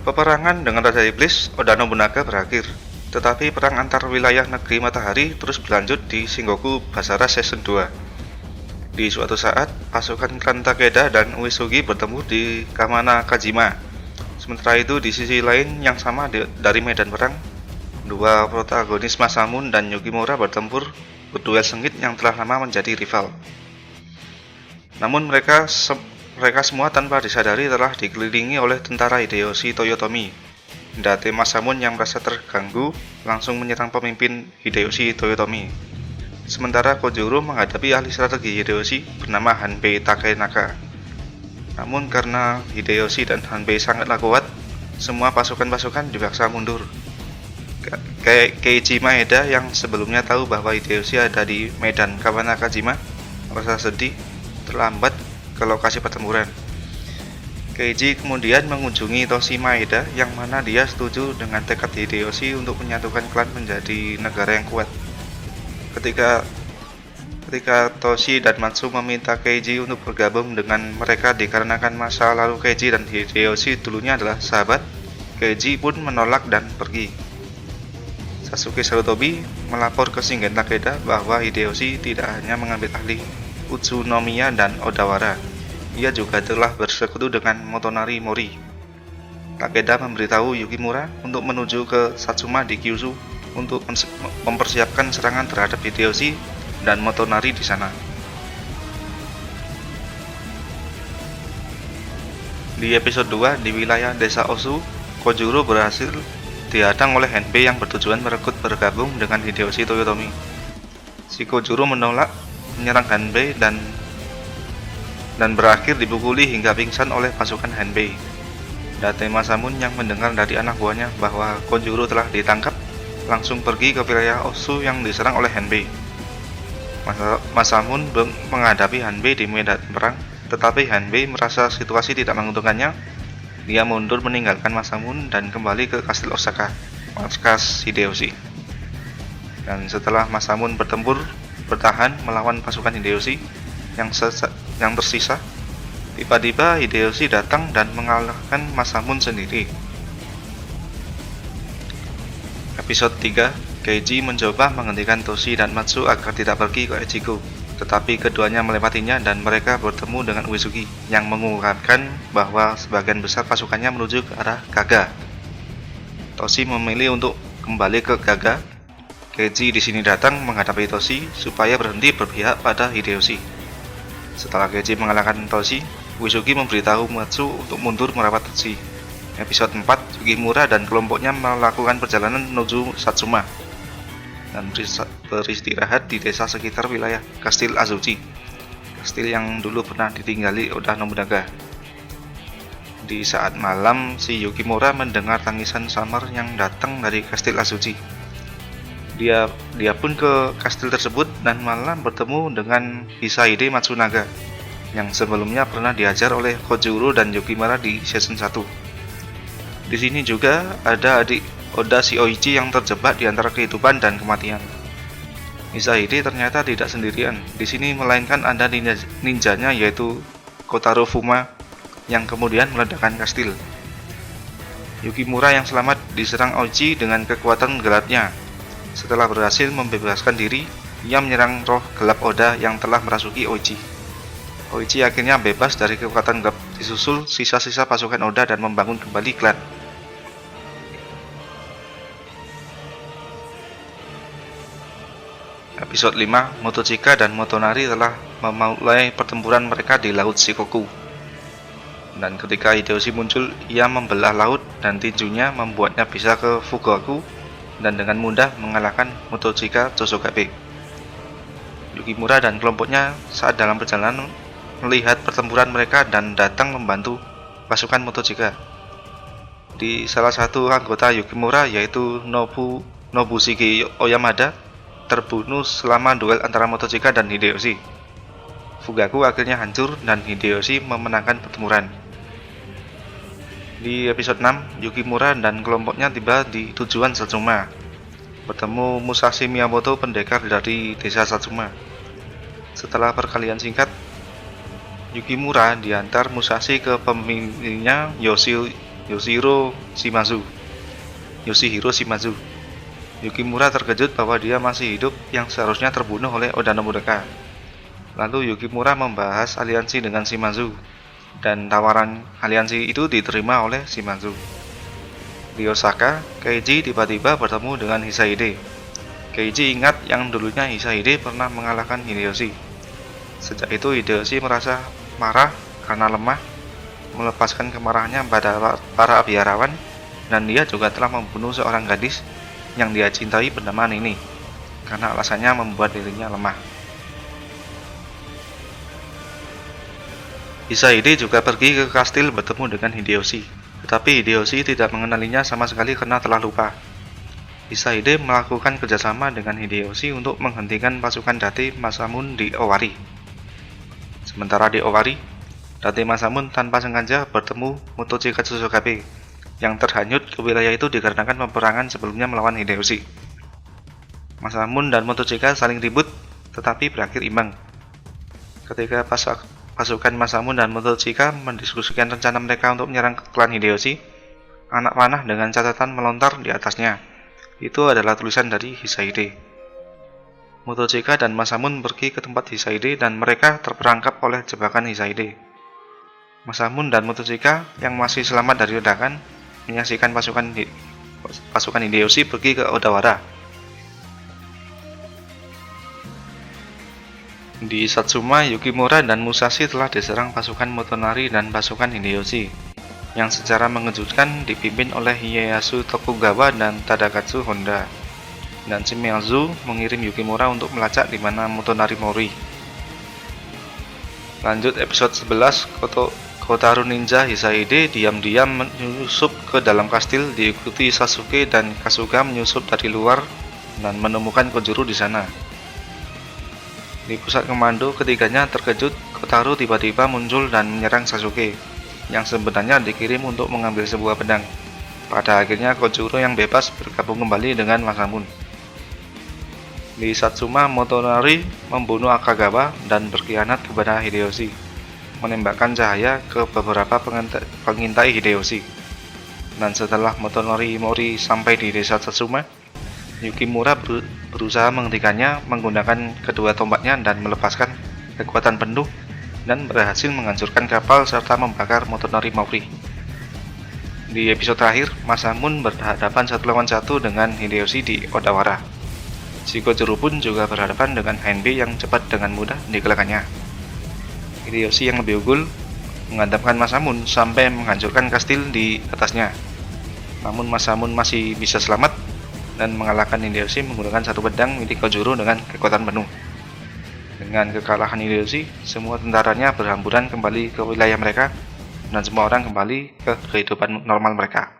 Peperangan dengan Raja Iblis, Oda Nobunaga berakhir, tetapi perang antar wilayah negeri matahari terus berlanjut di Sengoku Basara Season 2. Di suatu saat, pasukan klan Takeda dan Uesugi bertemu di Kamana Kajima. Sementara itu, di sisi lain yang sama dari medan perang, dua protagonis Masamune dan Yukimura bertempur berduel sengit yang telah lama menjadi rival. Namun mereka semua tanpa disadari telah dikelilingi oleh tentara Hideyoshi Toyotomi. Date Masamune yang merasa terganggu langsung menyerang pemimpin Hideyoshi Toyotomi. Sementara Kojuro menghadapi ahli strategi Hideyoshi bernama Hanbei Takenaka. Namun karena Hideyoshi dan Hanbei sangatlah kuat, semua pasukan-pasukan dipaksa mundur. Keiji Maeda yang sebelumnya tahu bahwa Hideyoshi ada di medan Kamana Kajima merasa sedih terlambat ke lokasi pertempuran. Keiji kemudian mengunjungi Toshi Maeda yang mana dia setuju dengan tekad Hideyoshi untuk menyatukan klan menjadi negara yang kuat. Ketika Toshi dan Matsu meminta Keiji untuk bergabung dengan mereka dikarenakan masa lalu Keiji dan Hideyoshi dulunya adalah sahabat, Keiji pun menolak dan pergi. Sasuke Sarutobi melapor ke Shingen Takeda bahwa Hideyoshi tidak hanya mengambil alih Utsunomiya dan Odawara, ia juga telah bersekutu dengan Motonari Mori. Takeda memberitahu Yukimura untuk menuju ke Satsuma di Kyushu untuk mempersiapkan serangan terhadap Hideyoshi dan Motonari di sana. Di episode 2 di wilayah desa Osu, Kojuro berhasil dihadang oleh Hanbei yang bertujuan merekrut bergabung dengan Hideyoshi Toyotomi. Si Kojuro menolak menyerang Hanbei dan berakhir dipukuli hingga pingsan oleh pasukan Hanbei. Date Masamune yang mendengar dari anak buahnya bahwa Kojuro telah ditangkap langsung pergi ke wilayah Osu yang diserang oleh Hanbei. Masamune menghadapi Hanbei di medan perang, tetapi Hanbei merasa situasi tidak menguntungkannya. Dia mundur meninggalkan Masamune dan kembali ke Kastil Osaka, markas Hideyoshi. Dan setelah Masamune bertahan melawan pasukan Hideyoshi yang tersisa, tiba-tiba Hideyoshi datang dan mengalahkan Masamune sendiri. Episode 3, Keiji mencoba menghentikan Toshi dan Matsu agar tidak pergi ke Echigo, tetapi keduanya melewatinya dan mereka bertemu dengan Uesugi yang mengungkapkan bahwa sebagian besar pasukannya menuju ke arah Gaga. Toshi memilih untuk kembali ke Gaga. Keiji di sini datang menghadapi Toshi supaya berhenti berpihak pada Hideyoshi. Setelah Keiji mengalahkan Toshi, Uesugi memberitahu Matsu untuk mundur merawat Toshi. Episode 4, Yukimura dan kelompoknya melakukan perjalanan menuju Satsuma dan beristirahat di desa sekitar wilayah Kastil Azuchi, kastil yang dulu pernah ditinggali Oda Nobunaga. Di saat malam, si Yukimura mendengar tangisan samar yang datang dari Kastil Azuchi. Dia pun ke kastil tersebut dan malam bertemu dengan Hisahide Matsunaga yang sebelumnya pernah diajar oleh Kojuro dan Yukimura di season 1. Di sini juga ada adik Oda Shioichi yang terjebak di antara kehidupan dan kematian. Hisahide ternyata tidak sendirian di sini, melainkan ada ninjanya yaitu Kotaro Fuma yang kemudian meledakkan kastil. Yukimura yang selamat diserang Oichi dengan kekuatan gelapnya. Setelah berhasil membebaskan diri, ia menyerang roh gelap Oda yang telah merasuki Oichi. Oichi akhirnya bebas dari kekuatan gelap, disusul sisa-sisa pasukan Oda dan membangun kembali klan. Episode 5, Motochika dan Motonari telah memulai pertempuran mereka di Laut Shikoku. Dan ketika Hideyoshi muncul, ia membelah laut dan tinjunya membuatnya bisa ke Fugoku dan dengan mudah mengalahkan Motochika Chosogabe. Yukimura dan kelompoknya saat dalam perjalanan melihat pertempuran mereka dan datang membantu pasukan Motochika. Di salah satu anggota Yukimura yaitu Nobushige Oyamada terbunuh selama duel antara Motochika dan Hideyoshi. Fugaku akhirnya hancur dan Hideyoshi memenangkan pertempuran. Di episode 6, Yukimura dan kelompoknya tiba di tujuan Satsuma, bertemu Musashi Miyamoto, pendekar dari desa Satsuma. Setelah perkalian singkat, Yukimura diantar Musashi ke pemimpinnya Yoshihiro Shimazu. Yukimura terkejut bahwa dia masih hidup yang seharusnya terbunuh oleh Oda Nobunaga. Lalu Yukimura membahas aliansi dengan Shimazu, dan tawaran aliansi itu diterima oleh Shimazu. Di Osaka, Keiji tiba-tiba bertemu dengan Hisahide. Keiji ingat yang dulunya Hisahide pernah mengalahkan Hideyoshi. Sejak itu Hideyoshi merasa marah karena lemah, melepaskan kemarahannya pada para biarawan, dan dia juga telah membunuh seorang gadis yang dia cintai bernama Nini, karena alasannya membuat dirinya lemah. Hisahide juga pergi ke kastil bertemu dengan Hideyoshi, tetapi Hideyoshi tidak mengenalinya sama sekali karena telah lupa. Hisahide melakukan kerjasama dengan Hideyoshi untuk menghentikan pasukan Date Masamune di Owari. Sementara di Owari, Date Masamune tanpa sengaja bertemu Motochika Tsuchogabe yang terhanyut ke wilayah itu dikarenakan peperangan sebelumnya melawan Hideyoshi. Masamune dan Motochika saling ribut, tetapi berakhir imbang. Ketika pasukan Masamune dan Motochika mendiskusikan rencana mereka untuk menyerang klan Hideyoshi, anak panah dengan catatan melontar di atasnya. Itu adalah tulisan dari Hisahide. Motochika dan Masamune pergi ke tempat Hisahide dan mereka terperangkap oleh jebakan Hisahide. Masamune dan Motochika yang masih selamat dari ledakan menyaksikan pasukan Hideyoshi pergi ke Odawara. Di Satsuma, Yukimura dan Musashi telah diserang pasukan Motonari dan pasukan Hideyoshi, yang secara mengejutkan dipimpin oleh Ieyasu Tokugawa dan Tadakatsu Honda. Dan Shimazu mengirim Yukimura untuk melacak di mana Motonari Mori. Lanjut episode 11, Kotaro Ninja Hisahide diam-diam menyusup ke dalam kastil, diikuti Sasuke dan Kasuga menyusup dari luar dan menemukan Kojuru di sana. Di pusat komando, ketiganya terkejut Kotaro tiba-tiba muncul dan menyerang Sasuke, yang sebenarnya dikirim untuk mengambil sebuah pedang. Pada akhirnya Kojuro yang bebas bergabung kembali dengan Masamune. Di Satsuma, Motonari membunuh Akagawa dan berkhianat kepada Hideyoshi, menembakkan cahaya ke beberapa pengintai Hideyoshi. Dan setelah Motonari Mori sampai di desa Satsuma, Yukimura berusaha menghentikannya menggunakan kedua tombaknya dan melepaskan kekuatan penuh dan berhasil menghancurkan kapal serta membakar Motonari Mori. Di episode terakhir, Masamune berhadapan 1 lawan 1 dengan Hideyoshi di Odawara. Kojuro pun juga berhadapan dengan HNB yang cepat dengan mudah dikalahkannya. Hideyoshi yang lebih unggul menghadapkan Masamune sampai menghancurkan kastil di atasnya. Namun Masamune masih bisa selamat dan mengalahkan Hideyoshi menggunakan satu pedang milik Kojuro dengan kekuatan penuh. Dengan kekalahan Hideyoshi, semua tentaranya berhamburan kembali ke wilayah mereka dan semua orang kembali ke kehidupan normal mereka.